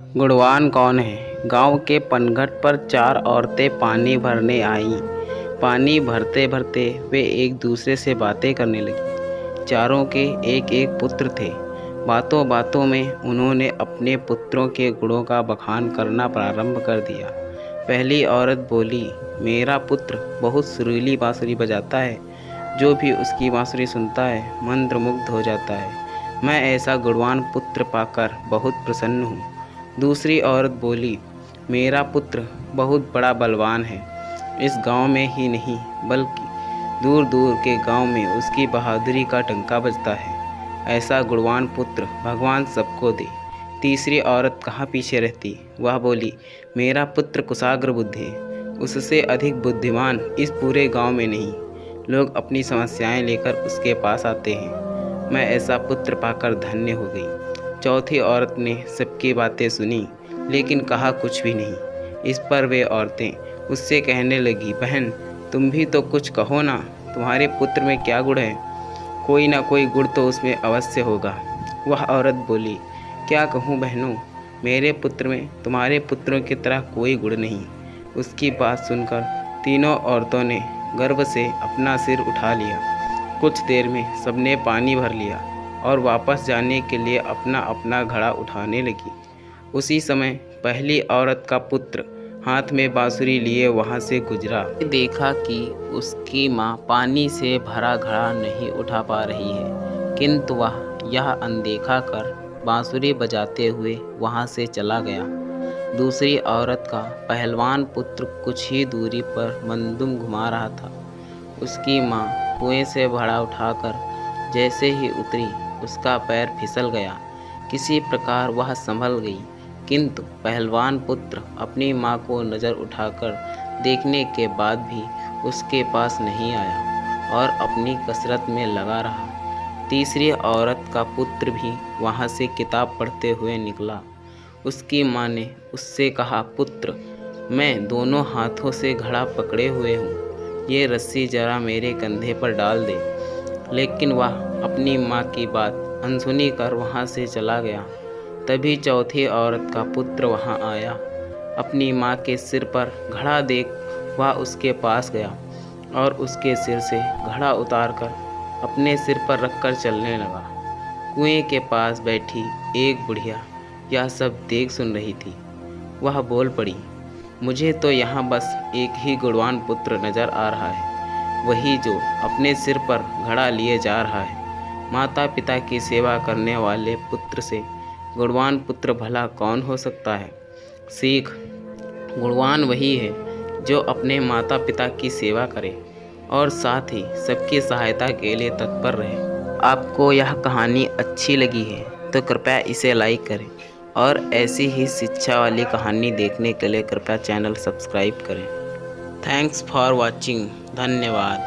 गुणवान कौन है। गांव के पनघट पर चार औरतें पानी भरने आईं। पानी भरते भरते वे एक दूसरे से बातें करने लगीं। चारों के एक एक पुत्र थे। बातों बातों में उन्होंने अपने पुत्रों के गुणों का बखान करना प्रारंभ कर दिया। पहली औरत बोली, मेरा पुत्र बहुत सुरीली बांसुरी बजाता है। जो भी उसकी बांसुरी सुनता है मंत्रमुग्ध हो जाता है। मैं ऐसा गुणवान पुत्र पाकर बहुत प्रसन्न हूँ। दूसरी औरत बोली, मेरा पुत्र बहुत बड़ा बलवान है। इस गांव में ही नहीं बल्कि दूर दूर के गांव में उसकी बहादुरी का डंका बजता है। ऐसा गुणवान पुत्र भगवान सबको दे। तीसरी औरत कहाँ पीछे रहती, वह बोली, मेरा पुत्र कुशाग्र बुद्धि है। उससे अधिक बुद्धिमान इस पूरे गांव में नहीं। लोग अपनी समस्याएं लेकर उसके पास आते हैं। मैं ऐसा पुत्र पाकर धन्य हो गई। चौथी औरत ने सबकी बातें सुनी लेकिन कहा कुछ भी नहीं। इस पर वे औरतें उससे कहने लगी, बहन तुम भी तो कुछ कहो ना। तुम्हारे पुत्र में क्या गुण है? कोई ना कोई गुण तो उसमें अवश्य होगा। वह औरत बोली, क्या कहूँ बहनों, मेरे पुत्र में तुम्हारे पुत्रों की तरह कोई गुण नहीं। उसकी बात सुनकर तीनों औरतों ने गर्व से अपना सिर उठा लिया। कुछ देर में सबने पानी भर लिया और वापस जाने के लिए अपना अपना घड़ा उठाने लगी। उसी समय पहली औरत का पुत्र हाथ में बांसुरी लिए वहां से गुजरा। देखा कि उसकी माँ पानी से भरा घड़ा नहीं उठा पा रही है, किंतु वह यह अनदेखा कर बांसुरी बजाते हुए वहां से चला गया। दूसरी औरत का पहलवान पुत्र कुछ ही दूरी पर मंदुम घुमा रहा था। उसकी माँ कुएं से घड़ा उठाकर जैसे ही उतरी, उसका पैर फिसल गया। किसी प्रकार वह संभल गई, किंतु पहलवान पुत्र अपनी माँ को नज़र उठाकर देखने के बाद भी उसके पास नहीं आया और अपनी कसरत में लगा रहा। तीसरी औरत का पुत्र भी वहाँ से किताब पढ़ते हुए निकला। उसकी माँ ने उससे कहा, पुत्र मैं दोनों हाथों से घड़ा पकड़े हुए हूँ, ये रस्सी जरा मेरे कंधे पर डाल दे। लेकिन वह अपनी माँ की बात अनसुनी कर वहाँ से चला गया। तभी चौथी औरत का पुत्र वहाँ आया। अपनी माँ के सिर पर घड़ा देख वह उसके पास गया और उसके सिर से घड़ा उतारकर अपने सिर पर रखकर चलने लगा। कुएं के पास बैठी एक बुढ़िया यह सब देख सुन रही थी। वह बोल पड़ी, मुझे तो यहाँ बस एक ही गुणवान पुत्र नज़र आ रहा है, वही जो अपने सिर पर घड़ा लिए जा रहा है। माता पिता की सेवा करने वाले पुत्र से गुणवान पुत्र भला कौन हो सकता है? सीख, गुणवान वही है जो अपने माता पिता की सेवा करे और साथ ही सबकी सहायता के लिए तत्पर रहे। आपको यह कहानी अच्छी लगी है तो कृपया इसे लाइक करें और ऐसी ही शिक्षा वाली कहानी देखने के लिए कृपया चैनल सब्सक्राइब करें। Thanks for watching. धन्यवाद।